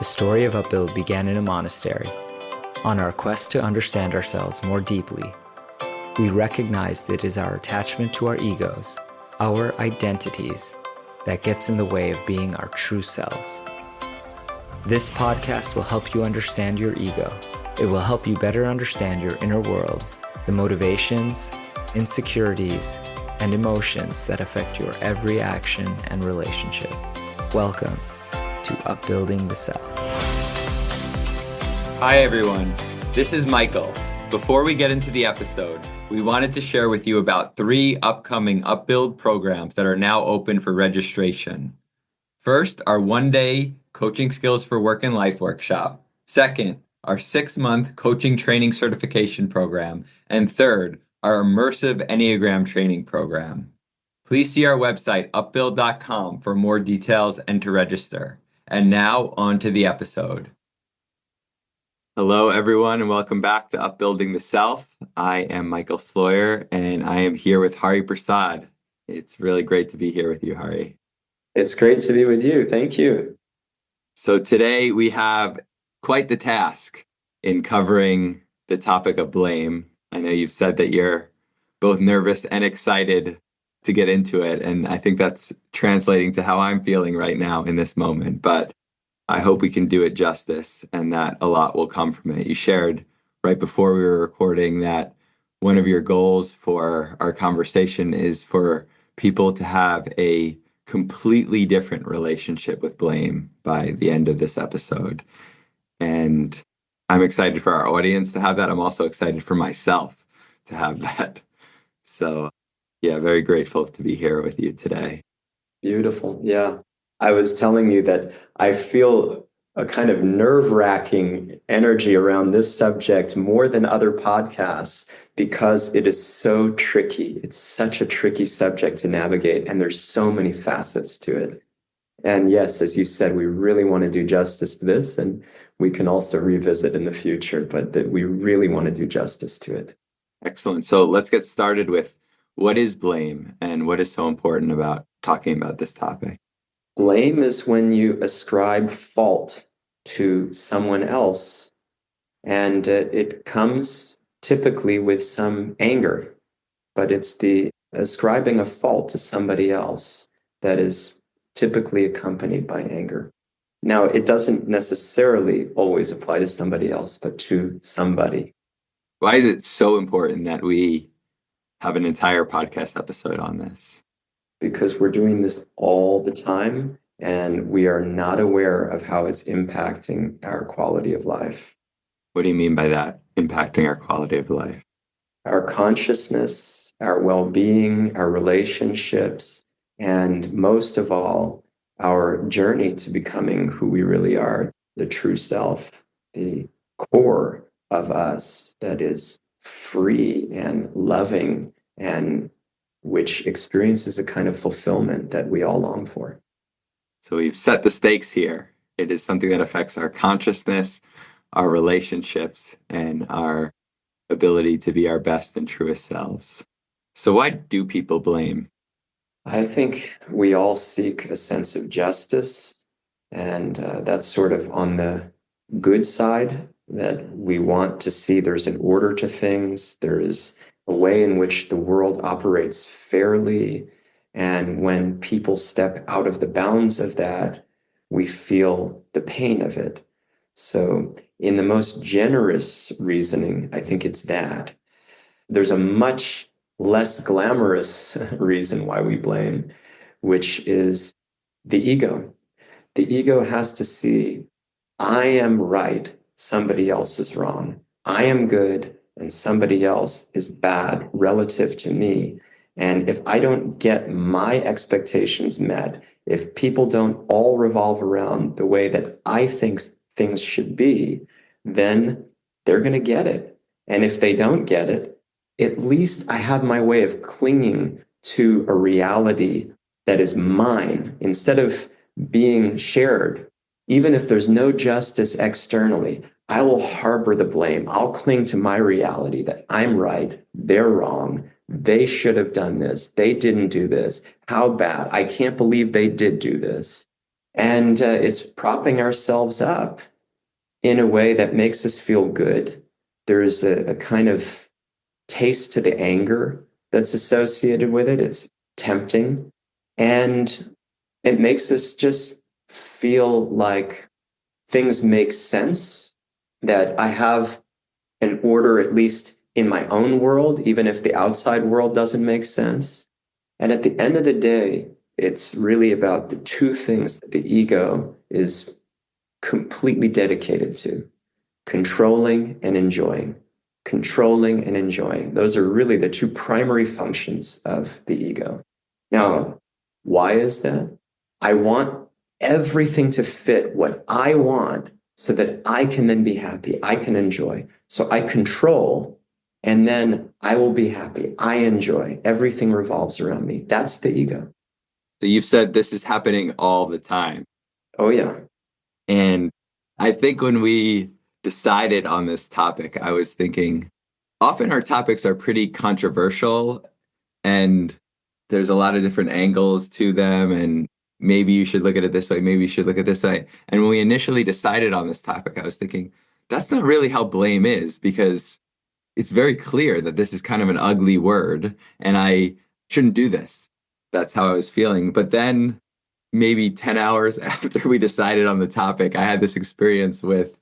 The story of Upbuild began in a monastery. On our quest to understand ourselves more deeply, we recognize that it is our attachment to our egos, our identities, that gets in the way of being our true selves. This podcast will help you understand your ego. It will help you better understand your inner world, the motivations, insecurities, and emotions that affect your every action and relationship. Welcome to Upbuilding the Self. Hi everyone, this is Michael. Before we get into the episode, we wanted to share with you about 3 upcoming Upbuild programs that are now open for registration. First, our 1-day Coaching Skills for Work and Life workshop. Second, our 6-month Coaching Training Certification program. And third, our Immersive Enneagram Training program. Please see our website, upbuild.com, for more details and to register. And now, on to the episode. Hello, everyone, and welcome back to Upbuilding the Self. I am Michael Sloyer, and I am here with Hari Prasada. It's really great to be here with you, Hari. It's great to be with you. Thank you. So today we have quite the task in covering the topic of blame. I know you've said that you're both nervous and excited to get into it, and I think that's translating to how I'm feeling right now in this moment. But I hope we can do it justice and that a lot will come from it. You shared right before we were recording that one of your goals for our conversation is for people to have a completely different relationship with blame by the end of this episode. And I'm excited for our audience to have that. I'm also excited for myself to have that. So, yeah, very grateful to be here with you today. Beautiful. Yeah. I was telling you that I feel a kind of nerve-wracking energy around this subject more than other podcasts because it is so tricky. It's such a tricky subject to navigate, and there's so many facets to it. And yes, as you said, we really want to do justice to this, and we can also revisit in the future, but that we really want to do justice to it. Excellent. So let's get started with what is blame and what is so important about talking about this topic. Blame is when you ascribe fault to someone else, and it comes typically with some anger, but it's the ascribing a fault to somebody else that is typically accompanied by anger. Now, it doesn't necessarily always apply to somebody else, but to somebody. Why is it so important that we have an entire podcast episode on this? Because we're doing this all the time, and we are not aware of how it's impacting our quality of life. What do you mean by that, impacting our quality of life? Our consciousness, our well-being, our relationships, and most of all, our journey to becoming who we really are, the true self, the core of us that is free and loving and which experiences a kind of fulfillment that we all long for. So we've set the stakes here. It is something that affects our consciousness, our relationships, and our ability to be our best and truest selves. So why do people blame? I think we all seek a sense of justice, and that's sort of on the good side, that we want to see there's an order to things. There is a way in which the world operates fairly. And when people step out of the bounds of that, we feel the pain of it. So in the most generous reasoning, I think it's that. There's a much less glamorous reason why we blame, which is the ego. The ego has to see, I am right, somebody else is wrong. I am good, and somebody else is bad relative to me. And if I don't get my expectations met, if people don't all revolve around the way that I think things should be, then they're going to get it. And if they don't get it, at least I have my way of clinging to a reality that is mine instead of being shared. Even if there's no justice externally, I will harbor the blame. I'll cling to my reality that I'm right, they're wrong, they should have done this, they didn't do this, how bad, I can't believe they did do this. And it's propping ourselves up in a way that makes us feel good. There's a kind of taste to the anger that's associated with it. It's tempting. And it makes us just feel like things make sense, that I have an order, at least in my own world, even if the outside world doesn't make sense. And at the end of the day, it's really about the two things that the ego is completely dedicated to: controlling and enjoying. Controlling and enjoying. Those are really the two primary functions of the ego. Now, why is that? I want everything to fit what I want so that I can then be happy. I can enjoy. So I control, and then I will be happy. I enjoy. Everything revolves around me. That's the ego. So you've said this is happening all the time. Oh, yeah. And I think when we decided on this topic, I was thinking often our topics are pretty controversial and there's a lot of different angles to them. And maybe you should look at it this way, maybe you should look at it this way. And when we initially decided on this topic, I was thinking that's not really how blame is, because it's very clear that this is kind of an ugly word and I shouldn't do this. That's how I was feeling. But then maybe 10 hours after we decided on the topic, I had this experience with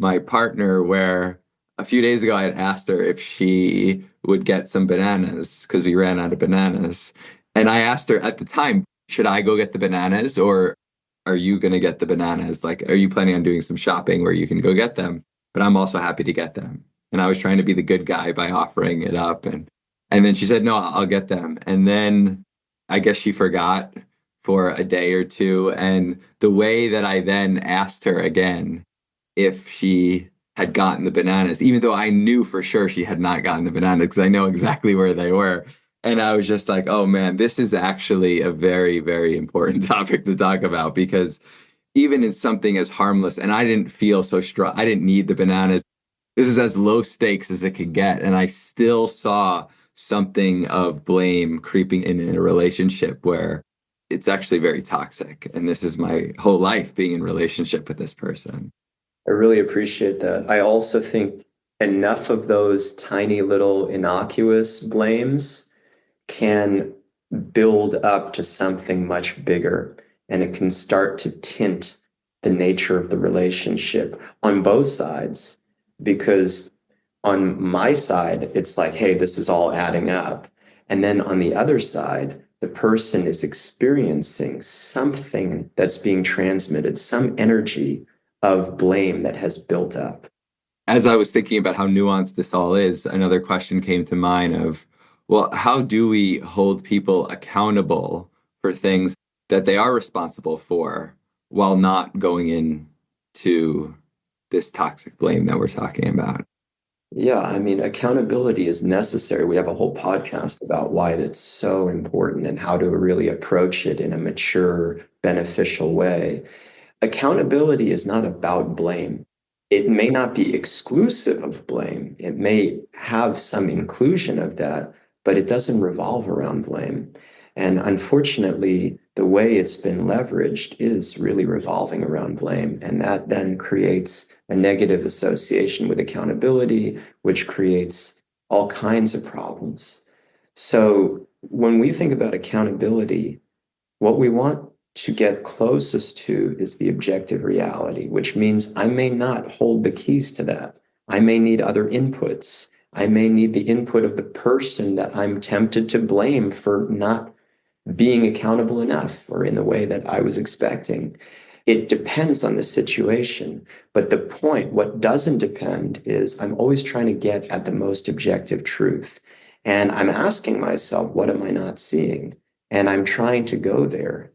my partner where a few days ago I had asked her if she would get some bananas because we ran out of bananas. And I asked her at the time, should I go get the bananas or are you going to get the bananas? Like, are you planning on doing some shopping where you can go get them? But I'm also happy to get them. And I was trying to be the good guy by offering it up. And then she said, no, I'll get them. And then I guess she forgot for a day or two. And the way that I then asked her again if she had gotten the bananas, even though I knew for sure she had not gotten the bananas because I know exactly where they were. And I was just like, oh man, this is actually a very, very important topic to talk about, because even in something as harmless, and I didn't feel so strong, I didn't need the bananas. This is as low stakes as it could get. And I still saw something of blame creeping in a relationship where it's actually very toxic. And this is my whole life being in relationship with this person. I really appreciate that. I also think enough of those tiny little innocuous blames can build up to something much bigger, and it can start to tint the nature of the relationship on both sides. Because on my side, it's like, hey, this is all adding up. And then on the other side, the person is experiencing something that's being transmitted, some energy of blame that has built up. As I was thinking about how nuanced this all is, another question came to mind of, well, how do we hold people accountable for things that they are responsible for while not going into this toxic blame that we're talking about? Yeah, I mean, accountability is necessary. We have a whole podcast about why it's so important and how to really approach it in a mature, beneficial way. Accountability is not about blame. It may not be exclusive of blame. It may have some inclusion of that, but it doesn't revolve around blame. And unfortunately, the way it's been leveraged is really revolving around blame. And that then creates a negative association with accountability, which creates all kinds of problems. So when we think about accountability, what we want to get closest to is the objective reality, which means I may not hold the keys to that. I may need other inputs. I may need the input of the person that I'm tempted to blame for not being accountable enough or in the way that I was expecting. It depends on the situation. But the point, what doesn't depend, is I'm always trying to get at the most objective truth. And I'm asking myself, what am I not seeing? And I'm trying to go there.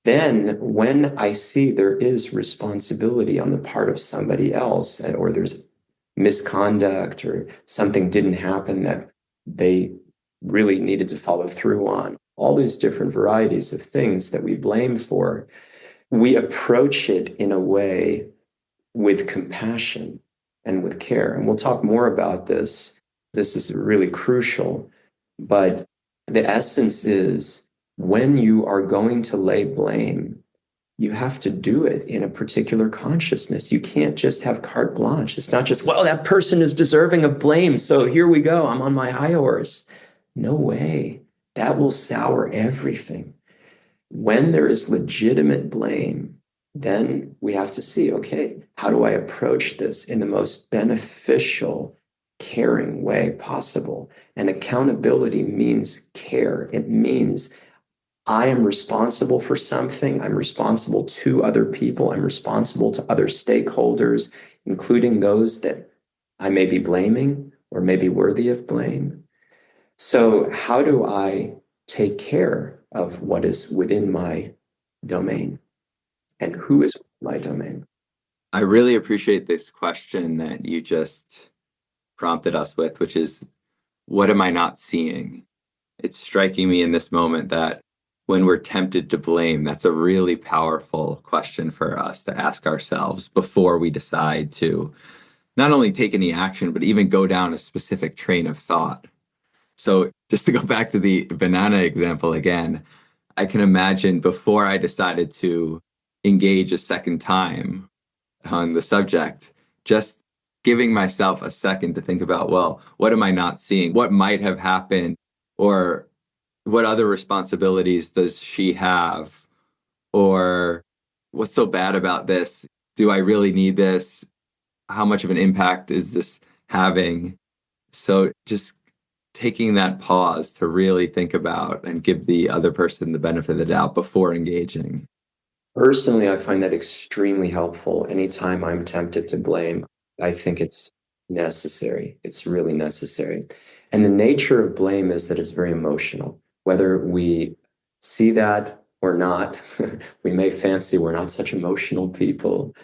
Then, when I see there is responsibility on the part of somebody else, or there's misconduct, or something didn't happen that they really needed to follow through on, all these different varieties of things that we blame for, we approach it in a way with compassion and with care. And we'll talk more about this. This is really crucial. But the essence is, when you are going to lay blame, you have to do it in a particular consciousness. You can't just have carte blanche. It's not just, well, that person is deserving of blame, so here we go, I'm on my high horse. No way. That will sour everything. When there is legitimate blame, then we have to see, okay, how do I approach this in the most beneficial, caring way possible? And accountability means care. It means I am responsible for something. I'm responsible to other people. I'm responsible to other stakeholders, including those that I may be blaming or may be worthy of blame. So, how do I take care of what is within my domain and who is my domain? I really appreciate this question that you just prompted us with, which is, what am I not seeing? It's striking me in this moment that when we're tempted to blame, that's a really powerful question for us to ask ourselves before we decide to not only take any action, but even go down a specific train of thought. So just to go back to the banana example again, I can imagine before I decided to engage a second time on the subject, just giving myself a second to think about, well, what am I not seeing? What might have happened? Or what other responsibilities does she have? Or what's so bad about this? Do I really need this? How much of an impact is this having? So just taking that pause to really think about and give the other person the benefit of the doubt before engaging. Personally, I find that extremely helpful. Anytime I'm tempted to blame, I think it's necessary. It's really necessary. And the nature of blame is that it's very emotional. Whether we see that or not, we may fancy we're not such emotional people,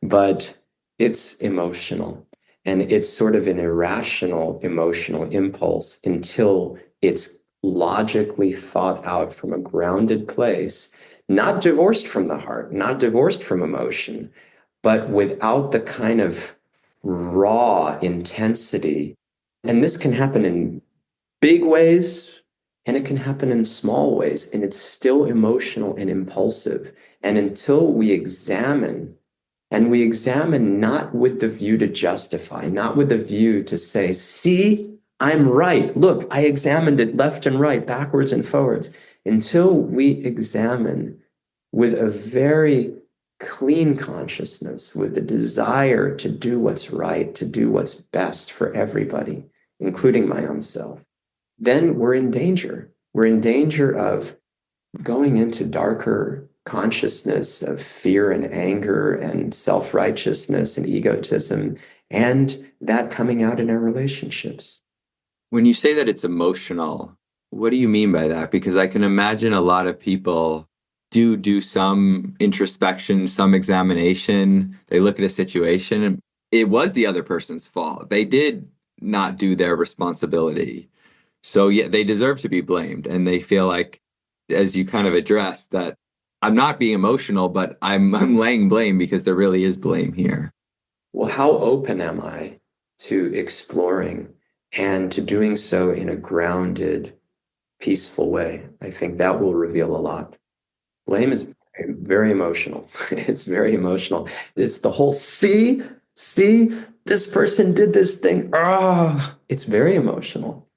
but it's emotional. And it's sort of an irrational emotional impulse until it's logically thought out from a grounded place, not divorced from the heart, not divorced from emotion, but without the kind of raw intensity. And this can happen in big ways and it can happen in small ways, and it's still emotional and impulsive. And until we examine, and we examine not with the view to justify, not with the view to say, see, I'm right. Look, I examined it left and right, backwards and forwards. Until we examine with a very clean consciousness, with the desire to do what's right, to do what's best for everybody, including my own self, then we're in danger. We're in danger of going into darker consciousness of fear and anger and self-righteousness and egotism, and that coming out in our relationships. When you say that it's emotional, what do you mean by that? Because I can imagine a lot of people do some introspection, some examination. They look at a situation and it was the other person's fault. They did not do their responsibility. So yeah, they deserve to be blamed. And they feel like, as you kind of addressed, that I'm not being emotional, but I'm laying blame because there really is blame here. Well, how open am I to exploring and to doing so in a grounded, peaceful way? I think that will reveal a lot. Blame is very emotional. It's very emotional. It's the whole see, this person did this thing. Ah, it's very emotional.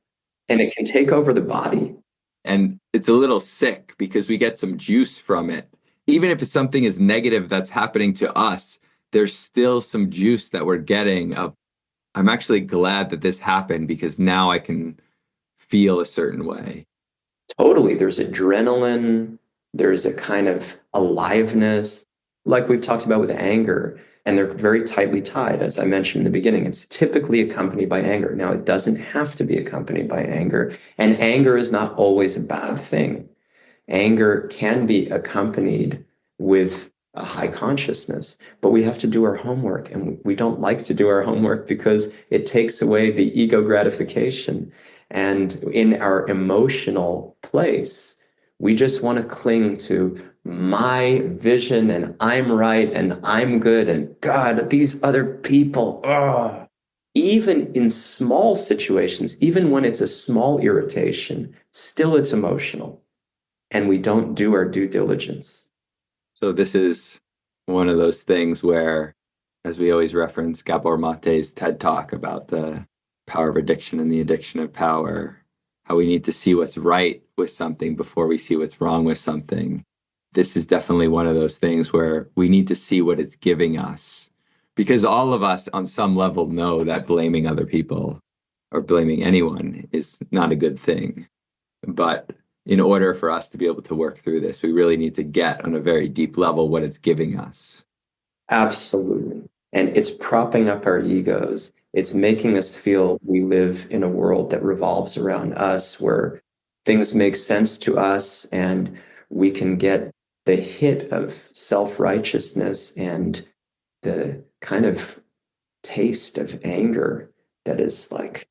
And it can take over the body. And it's a little sick because we get some juice from it. Even if it's something as negative that's happening to us, there's still some juice that we're getting of, I'm actually glad that this happened because now I can feel a certain way. Totally. There's adrenaline. There's a kind of aliveness, like we've talked about with anger, and they're very tightly tied. As I mentioned in the beginning, it's typically accompanied by anger. Now, it doesn't have to be accompanied by anger, and anger is not always a bad thing. Anger can be accompanied with a high consciousness, but we have to do our homework, and we don't like to do our homework because it takes away the ego gratification. And in our emotional place, we just want to cling to my vision and I'm right and I'm good and God, these other people. Oh. Even in small situations, even when it's a small irritation, still it's emotional and we don't do our due diligence. So this is one of those things where, as we always reference Gabor Mate's TED Talk about the power of addiction and the addiction of power, how we need to see what's right with something before we see what's wrong with something. This is definitely one of those things where we need to see what it's giving us. Because all of us on some level know that blaming other people or blaming anyone is not a good thing. But in order for us to be able to work through this, we really need to get on a very deep level what it's giving us. Absolutely. And it's propping up our egos. It's making us feel we live in a world that revolves around us, where things make sense to us and we can get the hit of self-righteousness and the kind of taste of anger that is like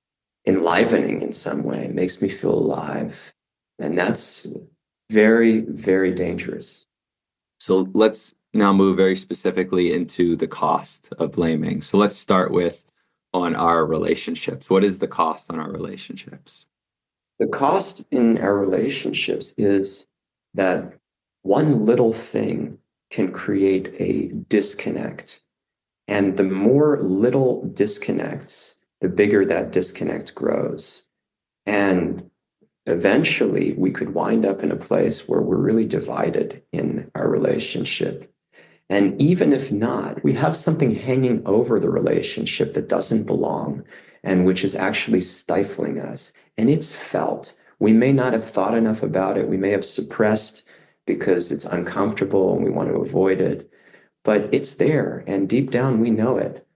enlivening in some way. It makes me feel alive. And that's very, very dangerous. So let's now move very specifically into the cost of blaming. So let's start with on our relationships. What is the cost on our relationships? The cost in our relationships is that one little thing can create a disconnect. And the more little disconnects, the bigger that disconnect grows. And eventually we could wind up in a place where we're really divided in our relationship. And even if not, we have something hanging over the relationship that doesn't belong and which is actually stifling us. And it's felt. We may not have thought enough about it. We may have suppressed because it's uncomfortable and we want to avoid it. But it's there. And deep down, we know it.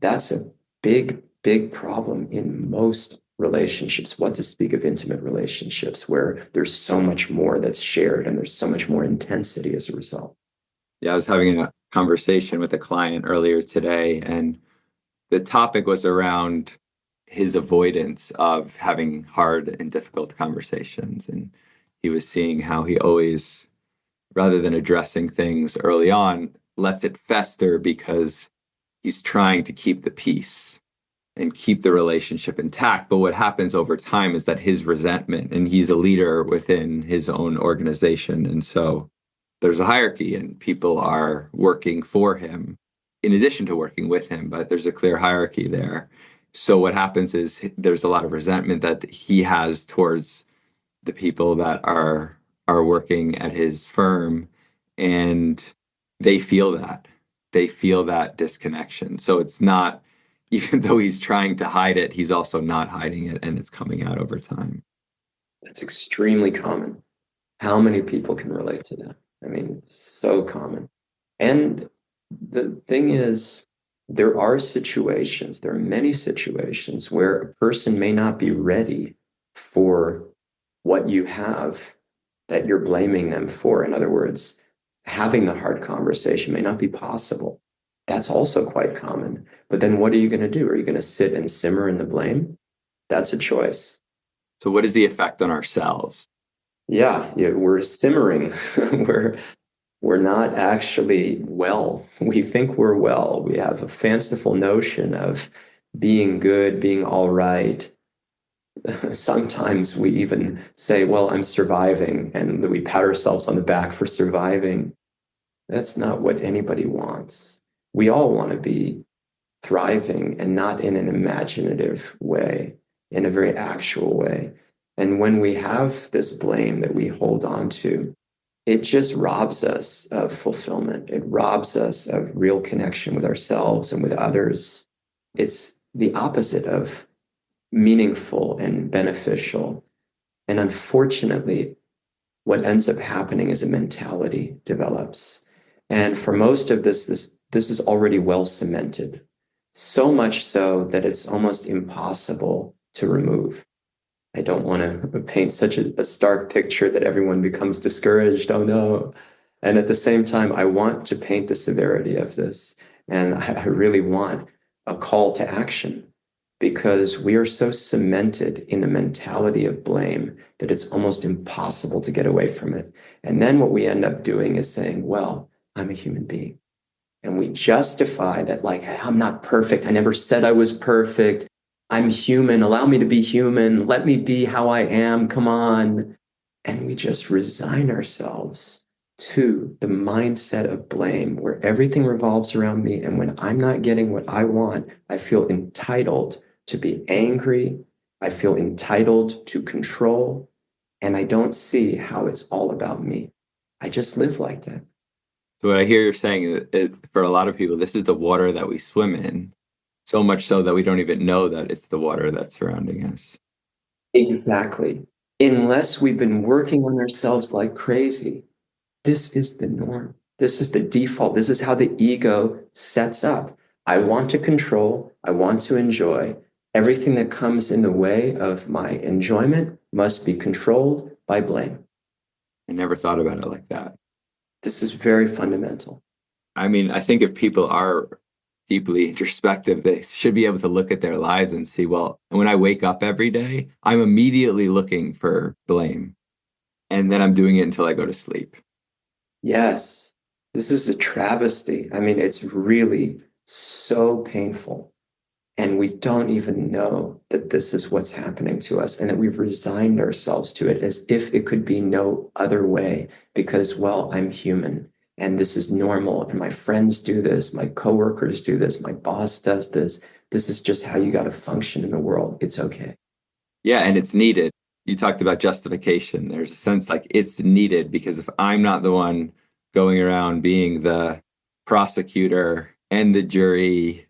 That's a big, big problem in most relationships. What to speak of intimate relationships where there's so much more that's shared and there's so much more intensity as a result. Yeah, I was having a conversation with a client earlier today, and the topic was around his avoidance of having hard and difficult conversations. And he was seeing how he always, rather than addressing things early on, lets it fester because he's trying to keep the peace and keep the relationship intact. But what happens over time is that his resentment, and he's a leader within his own organization. And so there's a hierarchy and people are working for him in addition to working with him, but there's a clear hierarchy there. So what happens is there's a lot of resentment that he has towards the people that are working at his firm, and they feel that. They feel that disconnection. So it's not, even though he's trying to hide it, he's also not hiding it, and it's coming out over time. That's extremely common. How many people can relate to that? I mean, so common. And the thing is, there are many situations where a person may not be ready for what you have that you're blaming them for. In other words, having the hard conversation may not be possible. That's also quite common. But then what are you going to do? Are you going to sit and simmer in the blame? That's a choice. So what is the effect on ourselves? Yeah, we're simmering. we're not actually well. We think we're well. We have a fanciful notion of being good, being all right. Sometimes we even say, well, I'm surviving, and we pat ourselves on the back for surviving. That's not what anybody wants. We all want to be thriving, and not in an imaginative way, in a very actual way. And when we have this blame that we hold on to, it just robs us of fulfillment. It robs us of real connection with ourselves and with others. It's the opposite of meaningful and beneficial. And unfortunately, what ends up happening is a mentality develops. And for most of this is already well cemented, so much so that it's almost impossible to remove. I don't want to paint such a stark picture that everyone becomes discouraged. Oh no. And at the same time, I want to paint the severity of this. And I really want a call to action, because we are so cemented in the mentality of blame that it's almost impossible to get away from it. And then what we end up doing is saying, well, I'm a human being. And we justify that, like, hey, I'm not perfect. I never said I was perfect. I'm human. Allow me to be human. Let me be how I am. Come on. And we just resign ourselves to the mindset of blame, where everything revolves around me. And when I'm not getting what I want, I feel entitled to be angry. I feel entitled to control. And I don't see how it's all about me. I just live like that. So what I hear you're saying is for a lot of people, this is the water that we swim in, so much so that we don't even know that it's the water that's surrounding us. Exactly. Unless we've been working on ourselves like crazy, this is the norm. This is the default. This is how the ego sets up. I want to control. I want to enjoy. Everything that comes in the way of my enjoyment must be controlled by blame. I never thought about it like that. This is very fundamental. I mean, I think if people are deeply introspective, they should be able to look at their lives and see, well, when I wake up every day, I'm immediately looking for blame. And then I'm doing it until I go to sleep. Yes, this is a travesty. I mean, it's really so painful. And we don't even know that this is what's happening to us and that we've resigned ourselves to it as if it could be no other way because, well, I'm human and this is normal. And my friends do this, my coworkers do this, my boss does this. This is just how you got to function in the world. It's okay. Yeah, and it's needed. You talked about justification. There's a sense like it's needed because if I'm not the one going around being the prosecutor and the jury,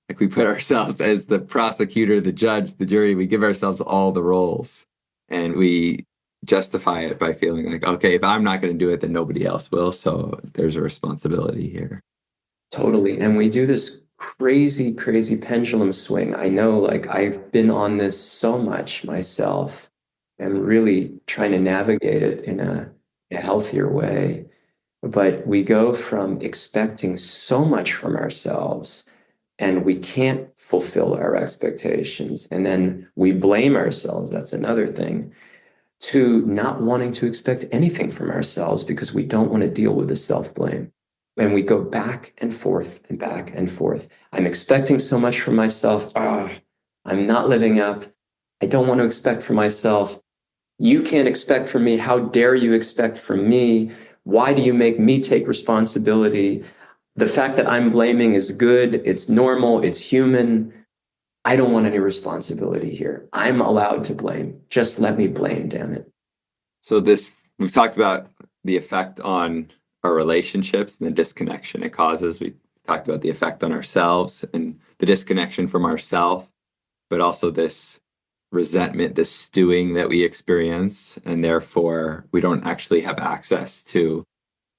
like we put ourselves as the prosecutor, the judge, the jury, we give ourselves all the roles and we justify it by feeling like, okay, if I'm not going to do it, then nobody else will. So there's a responsibility here. Totally. And we do this crazy, crazy pendulum swing. I know, like, I've been on this so much myself and really trying to navigate it in a healthier way. But we go from expecting so much from ourselves and we can't fulfill our expectations. And then we blame ourselves. That's another thing. To not wanting to expect anything from ourselves because we don't want to deal with the self-blame. And we go back and forth and back and forth. I'm expecting so much from myself. I'm not living up. I don't want to expect from myself. You can't expect from me. How dare you expect from me? Why do you make me take responsibility? The fact that I'm blaming is good. It's normal. It's human. I don't want any responsibility here. I'm allowed to blame. Just let me blame, damn it. So we've talked about the effect on our relationships and the disconnection it causes. We talked about the effect on ourselves and the disconnection from ourselves, but also this resentment, this stewing that we experience, and therefore we don't actually have access to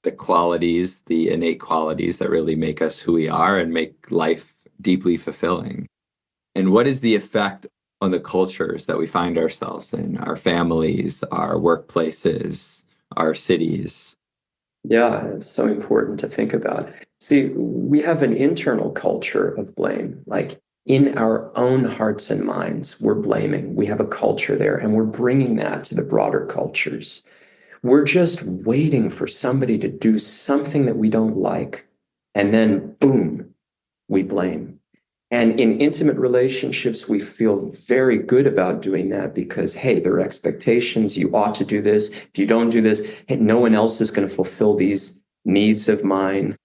the qualities, the innate qualities that really make us who we are and make life deeply fulfilling. And what is the effect on the cultures that we find ourselves in, our families, our workplaces, our cities? Yeah, it's so important to think about. See, we have an internal culture of blame. Like in our own hearts and minds, we're blaming. We have a culture there, and we're bringing that to the broader cultures. We're just waiting for somebody to do something that we don't like, and then boom, we blame. And in intimate relationships, we feel very good about doing that because, hey, there are expectations. You ought to do this. If you don't do this, hey, no one else is going to fulfill these needs of mine.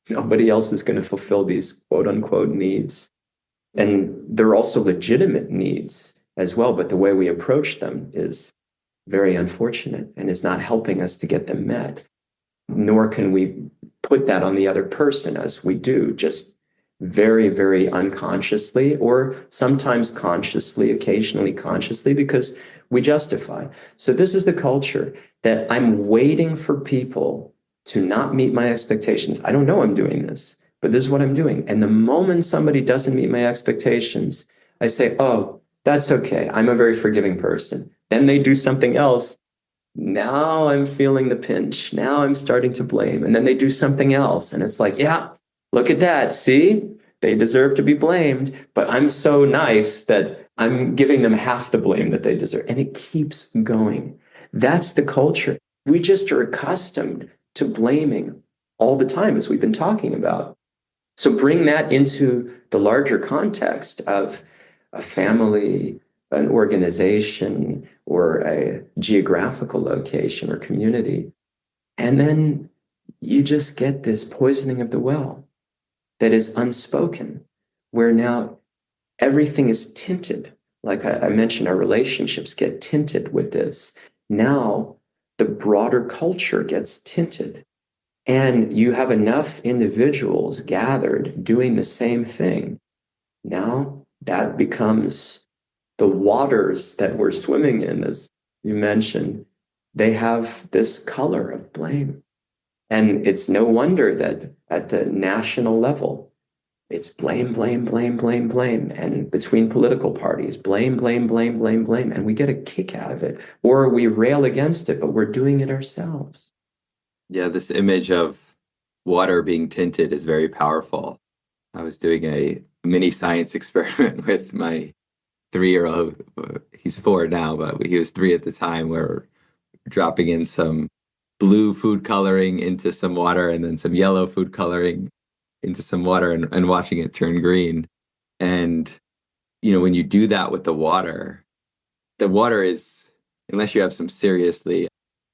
Nobody else is going to fulfill these quote unquote needs. And they're also legitimate needs as well. But the way we approach them is very unfortunate and is not helping us to get them met. Nor can we put that on the other person as we do, just very, very unconsciously, or sometimes consciously, occasionally consciously, because we justify. So this is the culture that I'm waiting for people to not meet my expectations. I don't know I'm doing this, but this is what I'm doing. And the moment somebody doesn't meet my expectations, I say, oh, that's okay. I'm a very forgiving person. Then they do something else. Now I'm feeling the pinch. Now I'm starting to blame. And then they do something else. And it's like, yeah, look at that. See, they deserve to be blamed, but I'm so nice that I'm giving them half the blame that they deserve. And it keeps going. That's the culture. We just are accustomed to blaming all the time, as we've been talking about. So bring that into the larger context of a family, an organization, or a geographical location or community. And then you just get this poisoning of the well that is unspoken, where now everything is tinted. Like I mentioned, our relationships get tinted with this. Now the broader culture gets tinted. And you have enough individuals gathered doing the same thing. Now that becomes the waters that we're swimming in, as you mentioned, they have this color of blame. And it's no wonder that at the national level, it's blame, blame, blame, blame, blame. And between political parties, blame, blame, blame, blame, blame. And we get a kick out of it, or we rail against it, but we're doing it ourselves. Yeah, this image of water being tinted is very powerful. I was doing a mini science experiment with my 3-year-old. He's 4 now, but he was 3 at the time, where we're dropping in some blue food coloring into some water and then some yellow food coloring into some water, and watching it turn green. And, when you do that with the water is, unless you have some seriously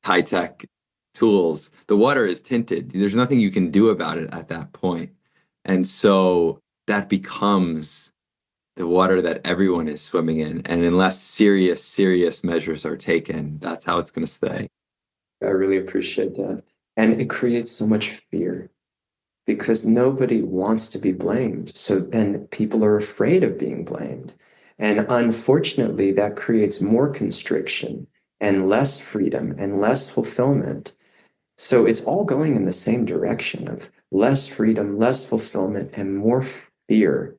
high tech tools, the water is tinted. There's nothing you can do about it at that point. And so that becomes the water that everyone is swimming in. And unless serious measures are taken, that's how it's going to stay. I really appreciate that. And it creates so much fear because nobody wants to be blamed. So then people are afraid of being blamed. And unfortunately, that creates more constriction and less freedom and less fulfillment. So it's all going in the same direction of less freedom, less fulfillment, and more fear.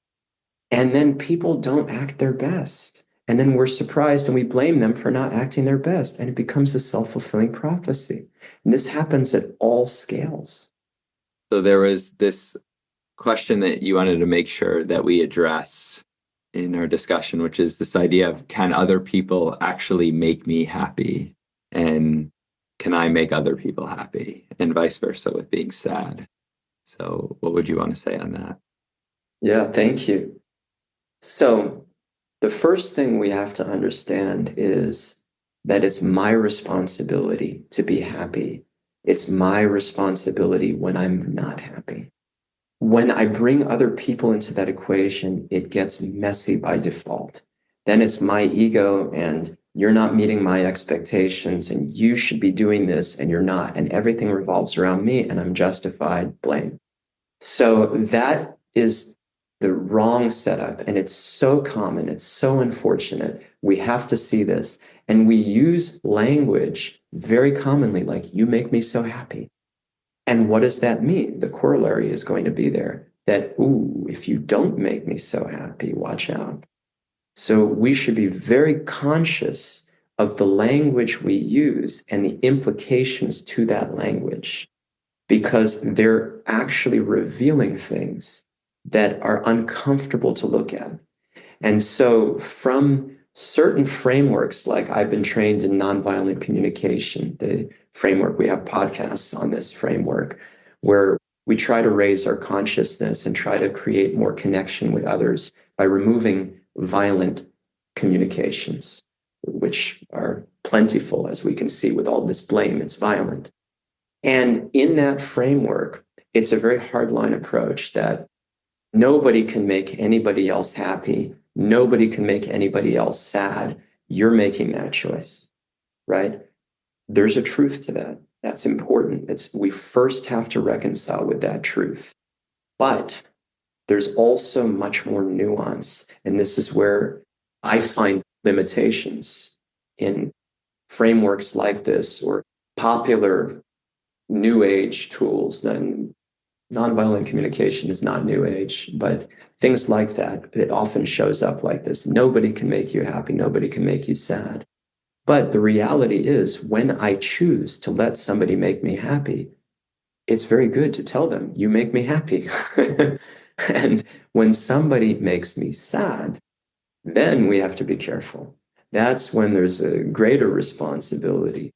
And then people don't act their best. And then we're surprised and we blame them for not acting their best. And it becomes a self-fulfilling prophecy. And this happens at all scales. So there was this question that you wanted to make sure that we address in our discussion, which is this idea of, can other people actually make me happy? And can I make other people happy? And vice versa with being sad. So what would you want to say on that? Yeah, thank you. So the first thing we have to understand is that it's my responsibility to be happy. It's my responsibility when I'm not happy. When I bring other people into that equation, it gets messy by default. Then it's my ego and you're not meeting my expectations and you should be doing this and you're not. And everything revolves around me and I'm justified blame. So that is the wrong setup. And it's so common. It's so unfortunate. We have to see this. And we use language very commonly, like, you make me so happy. And what does that mean? The corollary is going to be there that, ooh, if you don't make me so happy, watch out. So we should be very conscious of the language we use and the implications to that language, because they're actually revealing things that are uncomfortable to look at. And so from certain frameworks, like I've been trained in nonviolent communication, the framework, we have podcasts on this framework, where we try to raise our consciousness and try to create more connection with others by removing violent communications, which are plentiful, as we can see with all this blame, it's violent. And in that framework, it's a very hardline approach that nobody can make anybody else happy. Nobody can make anybody else sad. You're making that choice, right? There's a truth to that. That's important. We first have to reconcile with that truth. But there's also much more nuance. And this is where I find limitations in frameworks like this, or popular new age tools. Then nonviolent communication is not new age, but things like that, it often shows up like this. Nobody can make you happy. Nobody can make you sad. But the reality is, when I choose to let somebody make me happy, it's very good to tell them, you make me happy. And when somebody makes me sad, then we have to be careful. That's when there's a greater responsibility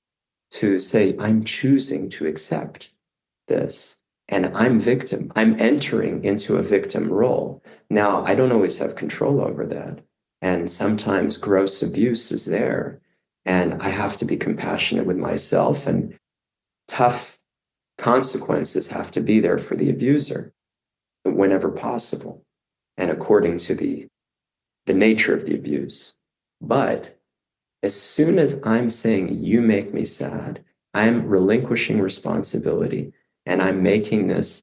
to say, I'm choosing to accept this. And I'm victim. I'm entering into a victim role. Now, I don't always have control over that. And sometimes gross abuse is there. And I have to be compassionate with myself and tough consequences have to be there for the abuser whenever possible and according to the nature of the abuse. But as soon as I'm saying, you make me sad, I'm relinquishing responsibility and I'm making this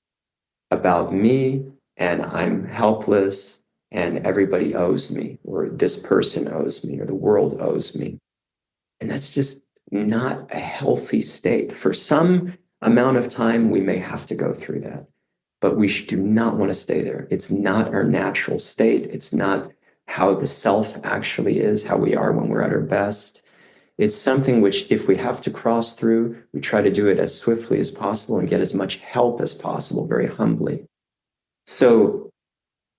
about me and I'm helpless and everybody owes me, or this person owes me, or the world owes me. And that's just not a healthy state. For some amount of time, we may have to go through that, but we do not want to stay there. It's not our natural state. It's not how the self actually is, how we are when we're at our best. It's something which, if we have to cross through, we try to do it as swiftly as possible and get as much help as possible, very humbly. So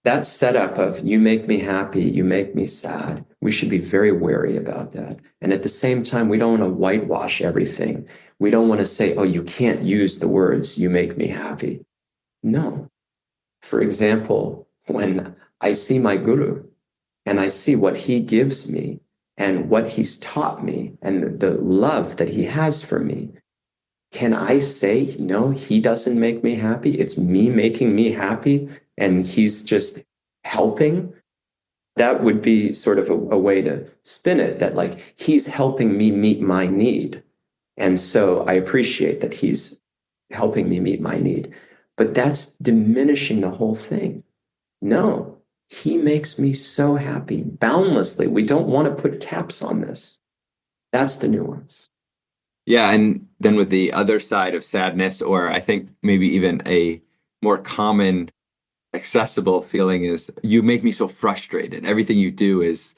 that setup of you make me happy, you make me sad, we should be very wary about that. And at the same time, we don't want to whitewash everything. We don't want to say, oh, you can't use the words, you make me happy. No. For example, when I see my guru and I see what he gives me and what he's taught me and the love that he has for me, can I say, no, he doesn't make me happy? It's me making me happy and he's just helping? That would be sort of a way to spin it, that like he's helping me meet my need. And so I appreciate that he's helping me meet my need. But that's diminishing the whole thing. No, he makes me so happy boundlessly. We don't want to put caps on this. That's the nuance. Yeah, and then with the other side of sadness, or I think maybe even a more common, accessible feeling is you make me so frustrated. Everything you do is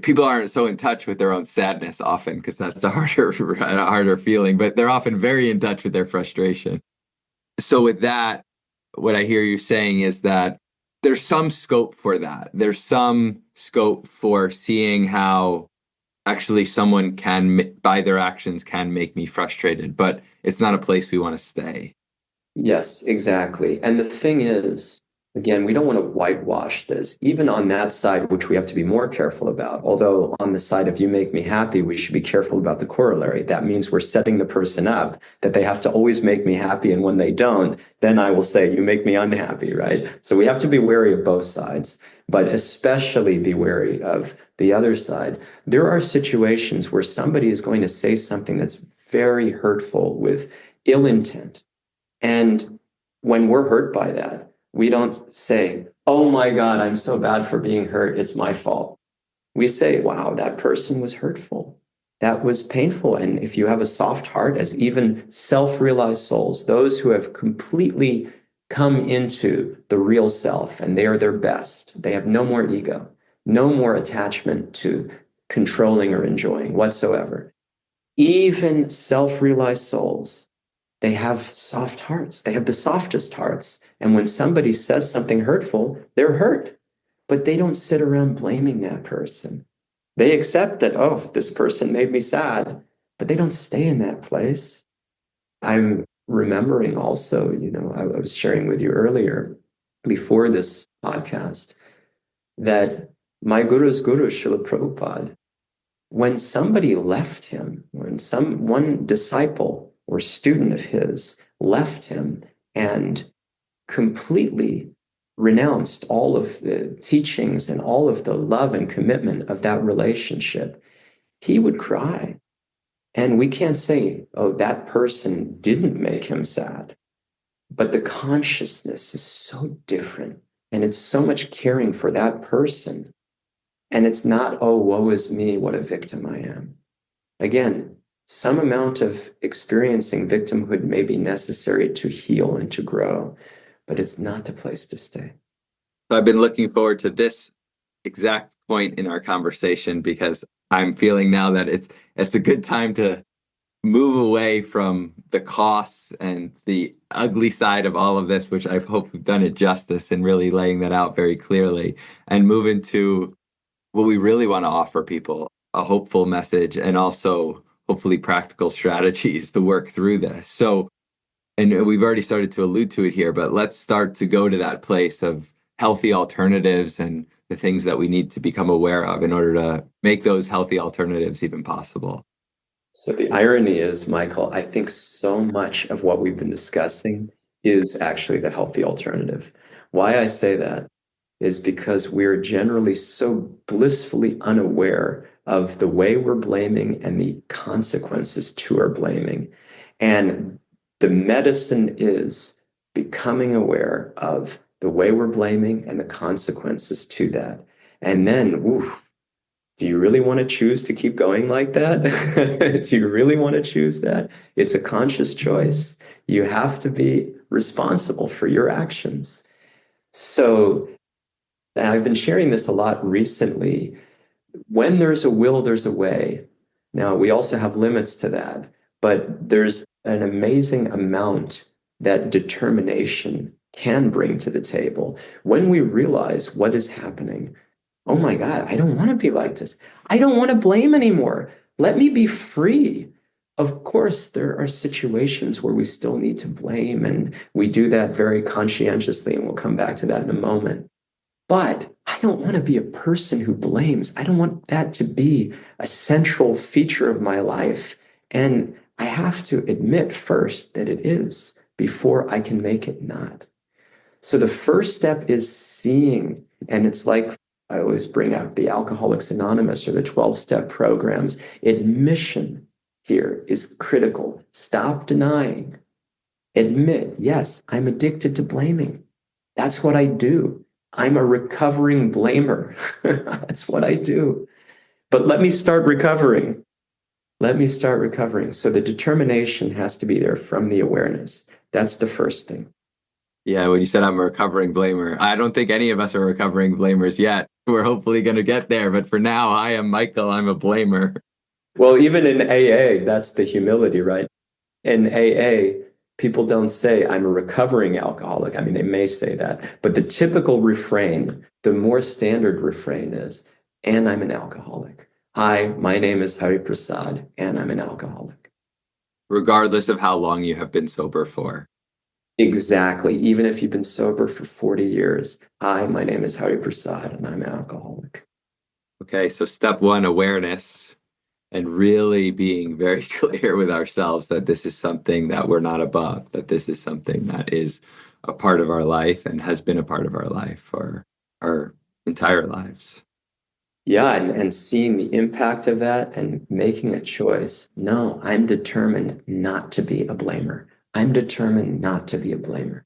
people aren't so in touch with their own sadness often because that's a harder feeling, but they're often very in touch with their frustration. So with that, what I hear you saying is that there's some scope for that. There's some scope for seeing how actually someone can, by their actions, can make me frustrated, but it's not a place we want to stay. Yes, exactly. And the thing is, again, we don't want to whitewash this, even on that side, which we have to be more careful about. Although on the side of you make me happy, we should be careful about the corollary. That means we're setting the person up that they have to always make me happy. And when they don't, then I will say, you make me unhappy, right? So we have to be wary of both sides, but especially be wary of the other side. There are situations where somebody is going to say something that's very hurtful with ill intent. And when we're hurt by that, we don't say, oh my God, I'm so bad for being hurt. It's my fault. We say, wow, that person was hurtful. That was painful. And if you have a soft heart, as even self-realized souls, those who have completely come into the real self and they are their best, they have no more ego, no more attachment to controlling or enjoying whatsoever. Even self-realized souls, they have soft hearts. They have the softest hearts. And when somebody says something hurtful, they're hurt. But they don't sit around blaming that person. They accept that, oh, this person made me sad, but they don't stay in that place. I'm remembering also, I was sharing with you earlier before this podcast that my guru's guru, Srila Prabhupada, when somebody left him, when one disciple or student of his left him and completely renounced all of the teachings and all of the love and commitment of that relationship, he would cry. And we can't say, oh, that person didn't make him sad. But the consciousness is so different. And it's so much caring for that person. And it's not, oh, woe is me, what a victim I am. Again, some amount of experiencing victimhood may be necessary to heal and to grow, but it's not the place to stay. So I've been looking forward to this exact point in our conversation because I'm feeling now that it's a good time to move away from the costs and the ugly side of all of this, which I hope we've done it justice in really laying that out very clearly, and move into what we really want to offer people, a hopeful message and also hopefully practical strategies to work through this. So, and we've already started to allude to it here, but let's start to go to that place of healthy alternatives and the things that we need to become aware of in order to make those healthy alternatives even possible. So the irony is, Michael, I think so much of what we've been discussing is actually the healthy alternative. Why I say that is because we're generally so blissfully unaware of the way we're blaming and the consequences to our blaming. And the medicine is becoming aware of the way we're blaming and the consequences to that. And then, oof, do you really want to choose to keep going like that? Do you really want to choose that? It's a conscious choice. You have to be responsible for your actions. So I've been sharing this a lot recently. When there's a will, there's a way. Now, we also have limits to that, but there's an amazing amount that determination can bring to the table when we realize what is happening. Oh my God, I don't want to be like this. I don't want to blame anymore. Let me be free. Of course, there are situations where we still need to blame, and we do that very conscientiously, and we'll come back to that in a moment. But I don't want to be a person who blames. I don't want that to be a central feature of my life. And I have to admit first that it is before I can make it not. So the first step is seeing, and it's like I always bring up the Alcoholics Anonymous or the 12-step programs. Admission here is critical. Stop denying. Admit, yes, I'm addicted to blaming. That's what I do. I'm a recovering blamer. That's what I do. But let me start recovering. Let me start recovering. So the determination has to be there from the awareness. That's the first thing. Yeah, when you said I'm a recovering blamer, I don't think any of us are recovering blamers yet. We're hopefully going to get there. But for now, I am Michael. I'm a blamer. Well, even in AA, that's the humility, right? In AA, people don't say, I'm a recovering alcoholic. I mean, they may say that, but the typical refrain, the more standard refrain is, and I'm an alcoholic. Hi, my name is Hari Prasada, and I'm an alcoholic. Regardless of how long you have been sober for. Exactly. Even if you've been sober for 40 years, hi, my name is Hari Prasada, and I'm an alcoholic. Okay, so step one, awareness, and really being very clear with ourselves that this is something that we're not above, that this is something that is a part of our life and has been a part of our life for our entire lives. Yeah, and seeing the impact of that and making a choice. No, I'm determined not to be a blamer. I'm determined not to be a blamer.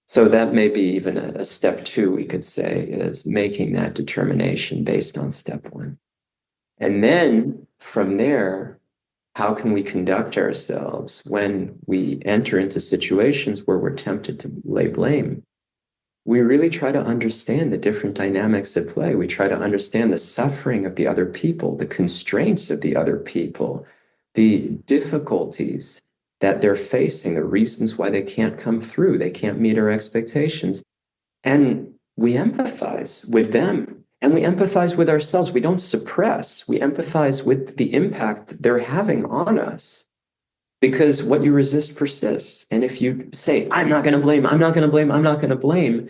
So that may be even a step two, we could say, is making that determination based on step one. And then from there, how can we conduct ourselves when we enter into situations where we're tempted to lay blame? We really try to understand the different dynamics at play. We try to understand the suffering of the other people, the constraints of the other people, the difficulties that they're facing, the reasons why they can't come through, they can't meet our expectations. And we empathize with them and we empathize with ourselves. We don't suppress, we empathize with the impact that they're having on us. Because what you resist persists. And if you say, I'm not going to blame, I'm not going to blame, I'm not going to blame,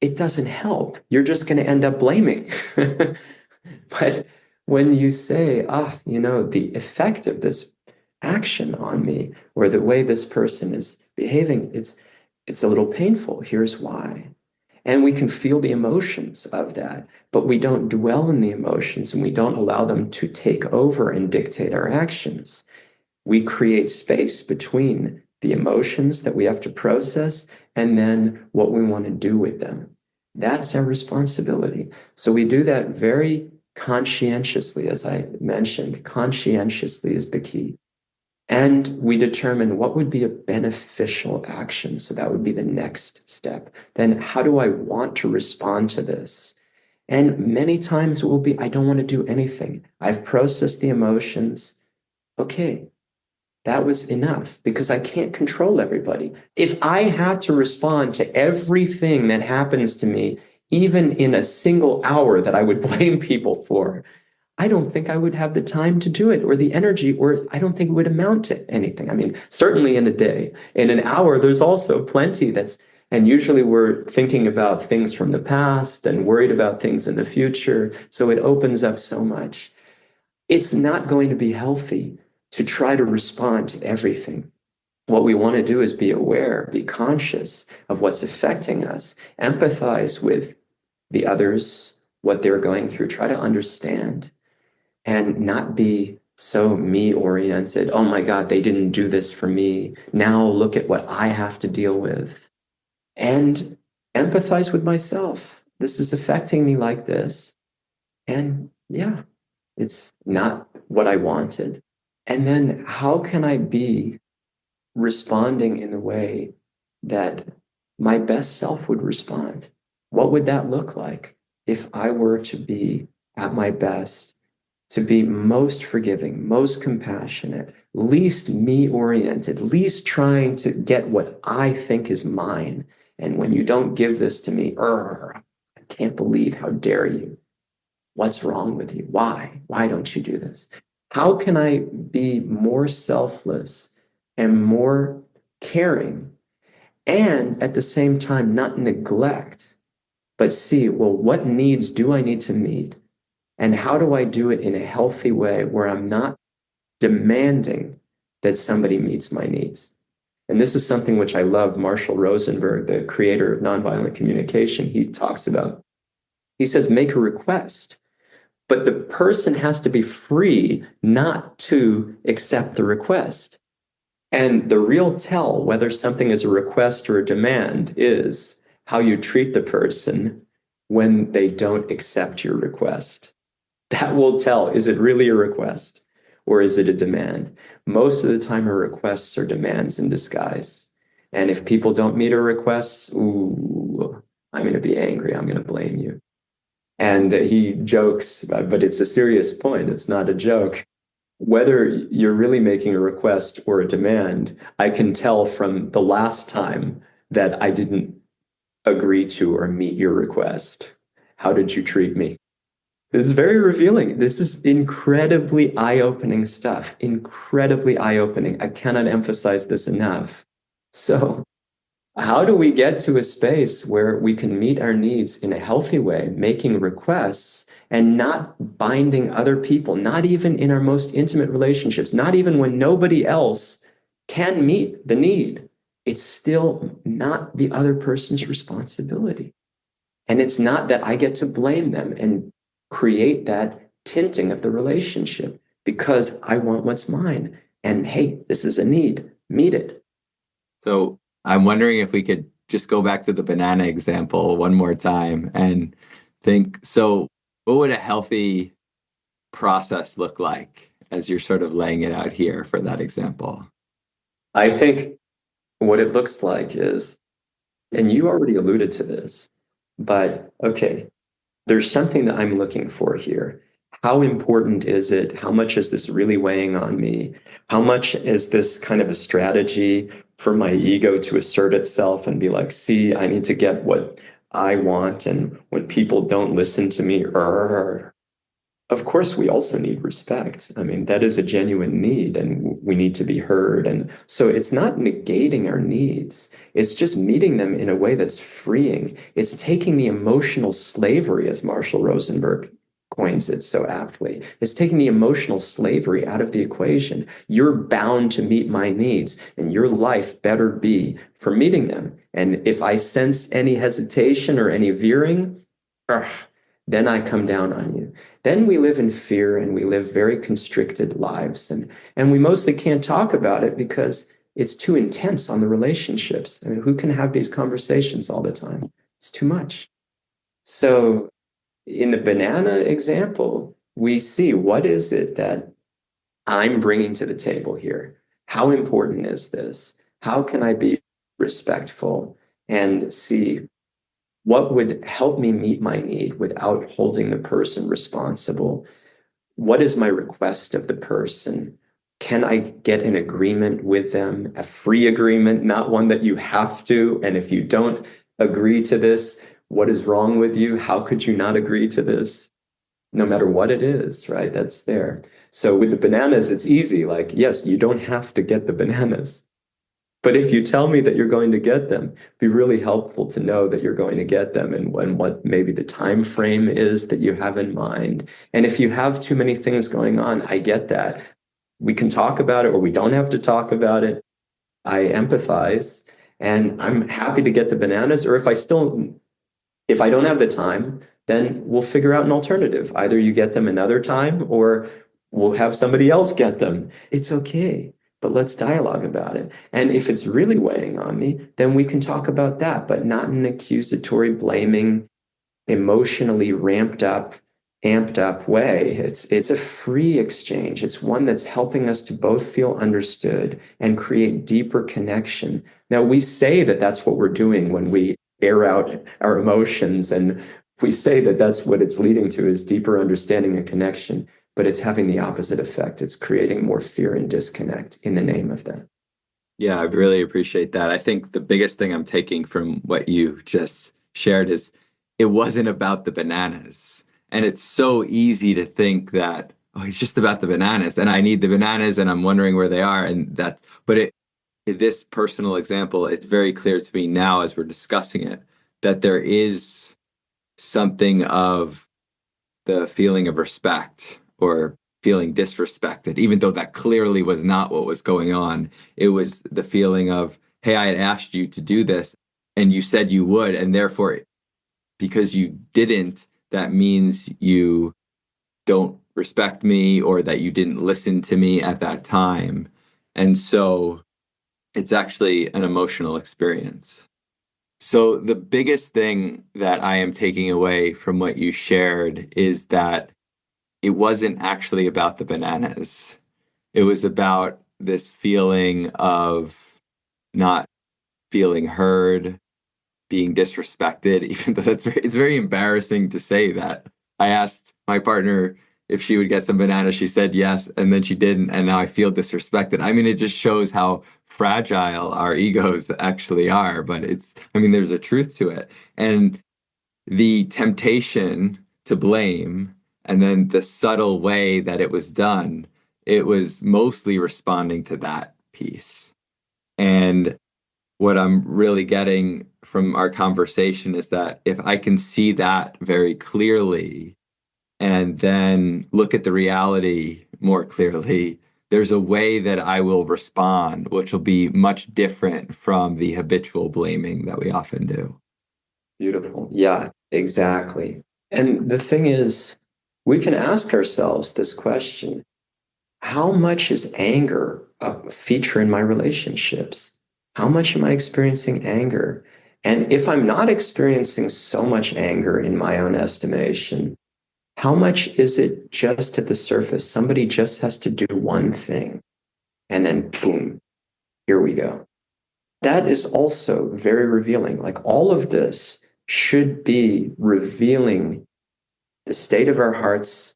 it doesn't help. You're just going to end up blaming. But when you say, the effect of this action on me or the way this person is behaving, it's a little painful. Here's why. And we can feel the emotions of that, but we don't dwell in the emotions and we don't allow them to take over and dictate our actions. We create space between the emotions that we have to process and then what we want to do with them. That's our responsibility. So we do that very conscientiously, as I mentioned. Conscientiously is the key. And we determine what would be a beneficial action. So that would be the next step. Then how do I want to respond to this? And many times it will be, I don't want to do anything. I've processed the emotions. Okay, that was enough because I can't control everybody. If I had to respond to everything that happens to me, even in a single hour that I would blame people for, I don't think I would have the time to do it or the energy, or I don't think it would amount to anything. I mean, certainly in a day. In an hour, there's also plenty and usually we're thinking about things from the past and worried about things in the future. So it opens up so much. It's not going to be healthy. to try to respond to everything. What we want to do is be aware, be conscious of what's affecting us, empathize with the others, what they're going through, try to understand, and not be so me-oriented. Oh my God, they didn't do this for me. Now look at what I have to deal with. And empathize with myself. This is affecting me like this. And yeah, it's not what I wanted. And then how can I be responding in the way that my best self would respond? What would that look like if I were to be at my best, to be most forgiving, most compassionate, least me-oriented, least trying to get what I think is mine? And when you don't give this to me, I can't believe, how dare you? What's wrong with you? Why? Why don't you do this? How can I be more selfless and more caring, and at the same time not neglect, but see, well, what needs do I need to meet? And how do I do it in a healthy way where I'm not demanding that somebody meets my needs? And this is something which I love. Marshall Rosenberg, the creator of nonviolent communication, he talks about. He says, make a request, but the person has to be free not to accept the request. And the real tell whether something is a request or a demand is how you treat the person when they don't accept your request. That will tell, is it really a request or is it a demand? Most of the time, our requests are demands in disguise. And if people don't meet our requests, ooh, I'm going to be angry. I'm going to blame you. And he jokes, but it's a serious point. It's not a joke. Whether you're really making a request or a demand, I can tell from the last time that I didn't agree to or meet your request. How did you treat me? It's very revealing. This is incredibly eye-opening stuff, incredibly eye-opening. I cannot emphasize this enough. So how do we get to a space where we can meet our needs in a healthy way, making requests and not binding other people, not even in our most intimate relationships, not even when nobody else can meet the need? It's still not the other person's responsibility. And it's not that I get to blame them and create that tinting of the relationship because I want what's mine. And hey, this is a need, meet it. So I'm wondering if we could just go back to the banana example one more time and think, so what would a healthy process look like as you're sort of laying it out here for that example? I think what it looks like is, and you already alluded to this, but okay, there's something that I'm looking for here. How important is it? How much is this really weighing on me? How much is this kind of a strategy for my ego to assert itself and be like, see, I need to get what I want. And when people don't listen to me, of course, we also need respect. I mean, that is a genuine need and we need to be heard. And so it's not negating our needs. It's just meeting them in a way that's freeing. It's taking the emotional slavery, as Marshall Rosenberg coins it so aptly. It's taking the emotional slavery out of the equation. You're bound to meet my needs and your life better be for meeting them. And if I sense any hesitation or any veering, then I come down on you. Then we live in fear and we live very constricted lives. And we mostly can't talk about it because it's too intense on the relationships. I mean, who can have these conversations all the time? It's too much. So in the banana example, we see what is it that I'm bringing to the table here? How important is this? How can I be respectful and see what would help me meet my need without holding the person responsible? What is my request of the person? Can I get an agreement with them, a free agreement, not one that you have to? And if you don't agree to this, what is wrong with you? How could you not agree to this? No matter what it is, right? That's there. So with the bananas, it's easy. Like, yes, you don't have to get the bananas. But if you tell me that you're going to get them, it'd be really helpful to know that you're going to get them and what maybe the time frame is that you have in mind. And if you have too many things going on, I get that. we can talk about it or we don't have to talk about it. I empathize and I'm happy to get the bananas. Or if I don't have the time, then we'll figure out an alternative. Either you get them another time or we'll have somebody else get them. It's okay, but let's dialogue about it. And if it's really weighing on me, then we can talk about that, but not in an accusatory, blaming, emotionally amped up way. It's a free exchange. It's one that's helping us to both feel understood and create deeper connection. Now, we say that that's what we're doing when we air out our emotions, and we say that that's what it's leading to is deeper understanding and connection, but it's having the opposite effect. It's creating more fear and disconnect in the name of that. Yeah, I really appreciate that. I think the biggest thing I'm taking from what you just shared is it wasn't about the bananas. And it's so easy to think that, oh, it's just about the bananas and I need the bananas and I'm wondering where they are. This personal example, it's very clear to me now as we're discussing it, that there is something of the feeling of respect or feeling disrespected, even though that clearly was not what was going on. It was the feeling of, hey, I had asked you to do this and you said you would. And therefore, because you didn't, that means you don't respect me or that you didn't listen to me at that time. And so it's actually an emotional experience. So the biggest thing that I am taking away from what you shared is that it wasn't actually about the bananas. It was about this feeling of not feeling heard, being disrespected, even though it's very embarrassing to say that. I asked my partner if she would get some bananas. She said yes, and then she didn't, and now I feel disrespected. I mean, it just shows how fragile our egos actually are, but there's a truth to it. And the temptation to blame and then the subtle way that it was done, it was mostly responding to that piece. And what I'm really getting from our conversation is that if I can see that very clearly and then look at the reality more clearly, there's a way that I will respond, which will be much different from the habitual blaming that we often do. Beautiful. Yeah, exactly. And the thing is, we can ask ourselves this question: how much is anger a feature in my relationships? How much am I experiencing anger? And if I'm not experiencing so much anger in my own estimation, how much is it just at the surface? Somebody just has to do one thing, and then boom, here we go. That is also very revealing. Like all of this should be revealing the state of our hearts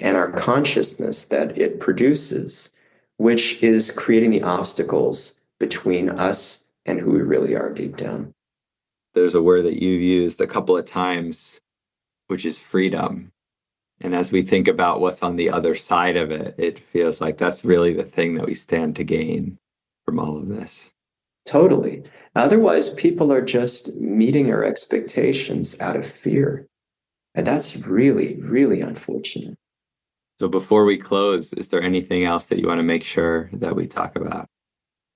and our consciousness that it produces, which is creating the obstacles between us and who we really are deep down. There's a word that you've used a couple of times, which is freedom. And as we think about what's on the other side of it, it feels like that's really the thing that we stand to gain from all of this. Totally. Otherwise, people are just meeting our expectations out of fear. And that's really, really unfortunate. So before we close, is there anything else that you want to make sure that we talk about?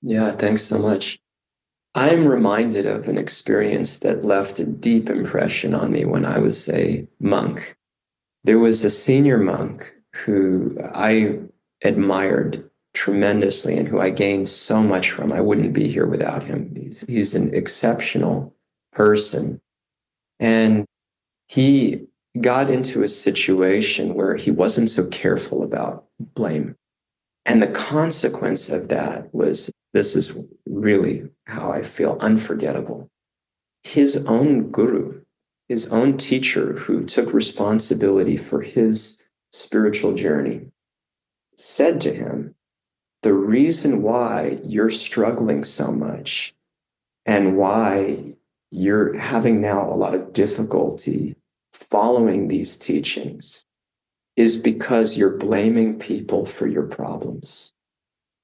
Yeah, thanks so much. I'm reminded of an experience that left a deep impression on me when I was a monk. There was a senior monk who I admired tremendously and who I gained so much from. I wouldn't be here without him. He's an exceptional person. And he got into a situation where he wasn't so careful about blame. And the consequence of that was, this is really how I feel, unforgettable. His own guru, his own teacher who took responsibility for his spiritual journey, said to him, the reason why you're struggling so much and why you're having now a lot of difficulty following these teachings is because you're blaming people for your problems.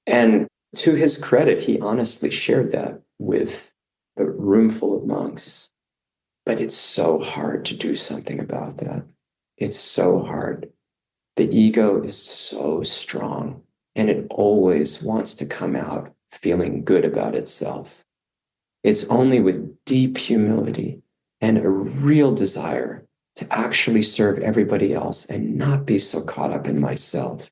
And to his credit, he honestly shared that with the room full of monks. But it's so hard to do something about that. It's so hard. The ego is so strong and it always wants to come out feeling good about itself. It's only with deep humility and a real desire to actually serve everybody else and not be so caught up in myself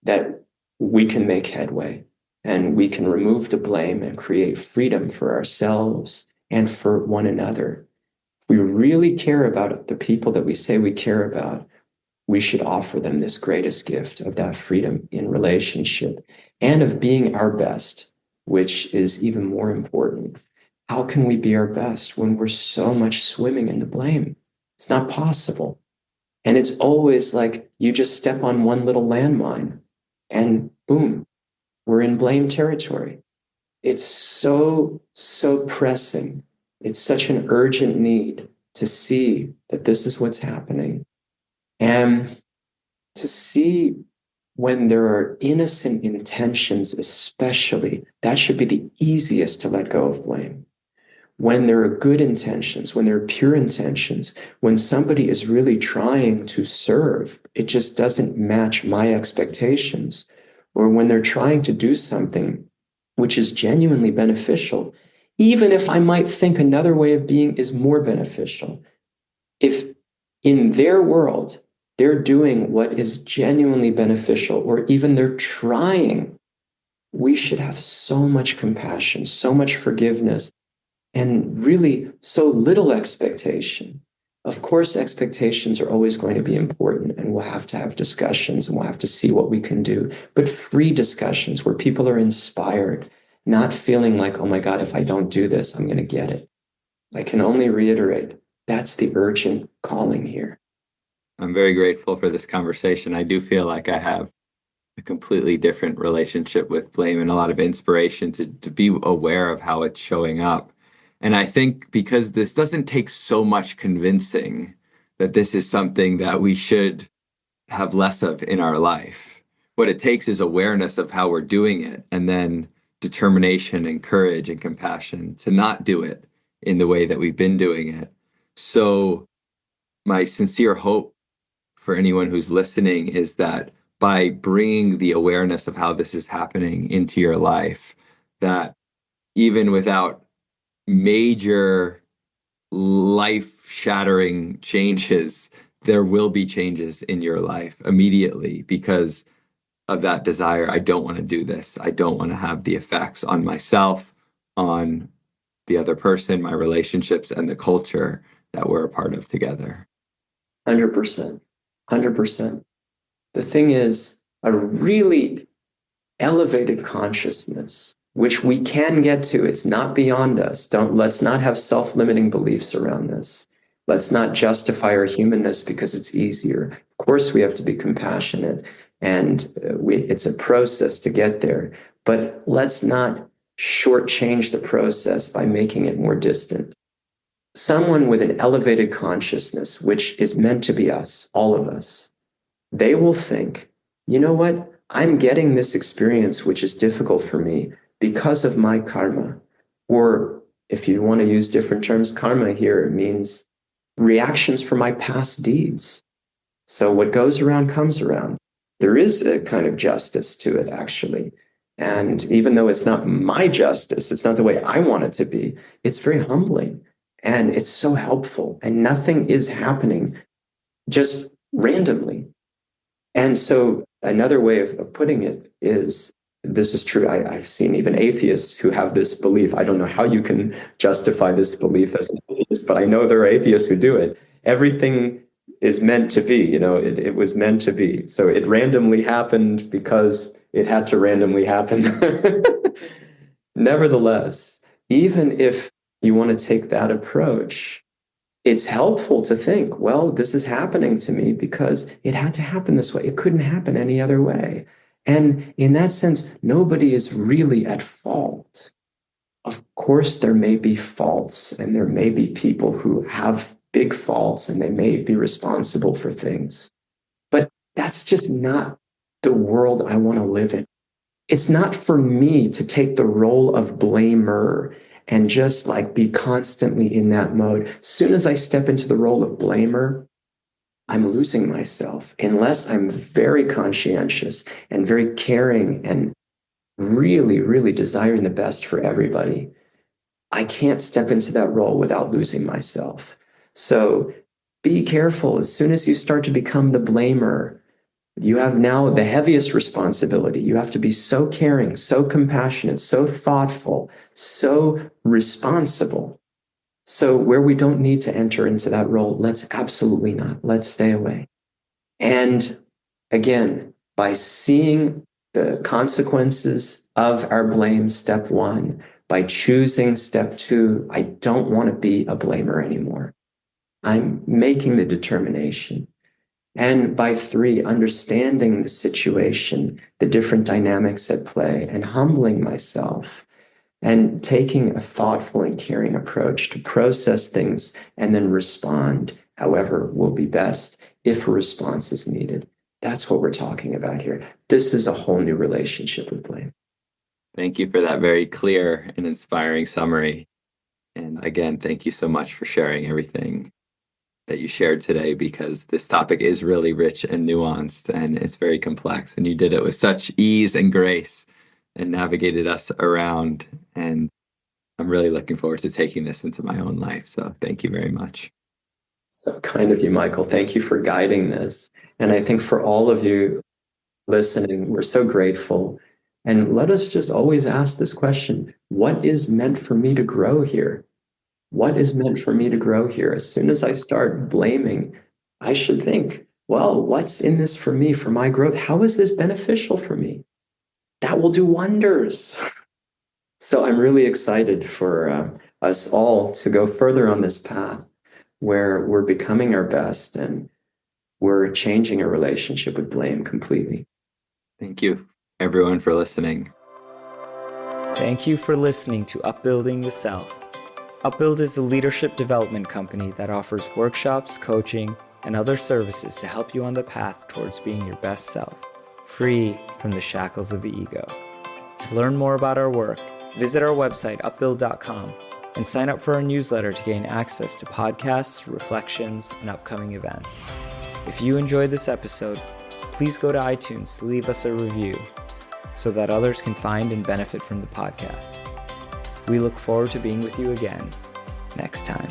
that we can make headway and we can remove the blame and create freedom for ourselves and for one another. If we really care about the people that we say we care about, we should offer them this greatest gift of that freedom in relationship and of being our best, which is even more important. How can we be our best when we're so much swimming in the blame? It's not possible. And it's always like you just step on one little landmine and boom, we're in blame territory. It's so pressing. It's such an urgent need to see that this is what's happening. And to see when there are innocent intentions, especially, that should be the easiest to let go of blame. When there are good intentions, when there are pure intentions, when somebody is really trying to serve, it just doesn't match my expectations. Or when they're trying to do something which is genuinely beneficial, even if I might think another way of being is more beneficial. If in their world, they're doing what is genuinely beneficial, or even they're trying, we should have so much compassion, so much forgiveness, and really so little expectation. Of course, expectations are always going to be important, and we'll have to have discussions and we'll have to see what we can do, but free discussions where people are inspired, not feeling like, oh my God, if I don't do this, I'm going to get it. I can only reiterate, that's the urgent calling here. I'm very grateful for this conversation. I do feel like I have a completely different relationship with blame and a lot of inspiration to be aware of how it's showing up. And I think because this doesn't take so much convincing that this is something that we should have less of in our life. What it takes is awareness of how we're doing it, and then determination and courage and compassion to not do it in the way that we've been doing it. So my sincere hope for anyone who's listening is that by bringing the awareness of how this is happening into your life, that even without major life-shattering changes, there will be changes in your life immediately because of that desire. I don't want to do this. I don't want to have the effects on myself, on the other person, my relationships, and the culture that we're a part of together. 100%. 100%. The thing is, a really elevated consciousness, which we can get to, it's not beyond us. Let's not have self-limiting beliefs around this. Let's not justify our humanness because it's easier. Of course, we have to be compassionate, and it's a process to get there. But let's not shortchange the process by making it more distant. Someone with an elevated consciousness, which is meant to be us, all of us, they will think, you know what? I'm getting this experience, which is difficult for me because of my karma. Or if you want to use different terms, karma here means reactions for my past deeds. So what goes around comes around. There is a kind of justice to it, actually. And even though it's not my justice, it's not the way I want it to be, it's very humbling and it's so helpful. And nothing is happening just randomly. And so another way of putting it is, this is true. I've seen even atheists who have this belief. I don't know how you can justify this belief as an atheist, but I know there are atheists who do it. Everything is meant to be, it was meant to be. So it randomly happened because it had to randomly happen. Nevertheless, even if you want to take that approach, it's helpful to think, well, this is happening to me because it had to happen this way. It couldn't happen any other way. And in that sense, nobody is really at fault. Of course, there may be faults, and there may be people who have big faults, and they may be responsible for things. But that's just not the world I want to live in. It's not for me to take the role of blamer and just like be constantly in that mode. As soon as I step into the role of blamer, I'm losing myself. Unless I'm very conscientious and very caring and really, really desiring the best for everybody, I can't step into that role without losing myself. So be careful. As soon as you start to become the blamer, you have now the heaviest responsibility. You have to be so caring, so compassionate, so thoughtful, so responsible. So where we don't need to enter into that role, let's absolutely not. Let's stay away. And again, by seeing the consequences of our blame, step one, by choosing step two, I don't want to be a blamer anymore. I'm making the determination. And by three, understanding the situation, the different dynamics at play, and humbling myself and taking a thoughtful and caring approach to process things and then respond however will be best if a response is needed. That's what we're talking about here. This is a whole new relationship with blame. Thank you for that very clear and inspiring summary. And again, thank you so much for sharing everything that you shared today, because this topic is really rich and nuanced and it's very complex. And you did it with such ease and grace and navigated us around. And I'm really looking forward to taking this into my own life. So thank you very much. So kind of you, Michael. Thank you for guiding this. And I think for all of you listening, we're so grateful. And let us just always ask this question: what is meant for me to grow here? What is meant for me to grow here? As soon as I start blaming, I should think, well, what's in this for me, for my growth? How is this beneficial for me? That will do wonders. So I'm really excited for us all to go further on this path where we're becoming our best and we're changing our relationship with blame completely. Thank you, everyone, for listening. Thank you for listening to Upbuilding the Self. Upbuild is a leadership development company that offers workshops, coaching, and other services to help you on the path towards being your best self, free from the shackles of the ego. To learn more about our work, visit our website, upbuild.com, and sign up for our newsletter to gain access to podcasts, reflections, and upcoming events. If you enjoyed this episode, please go to iTunes to leave us a review so that others can find and benefit from the podcast. We look forward to being with you again next time.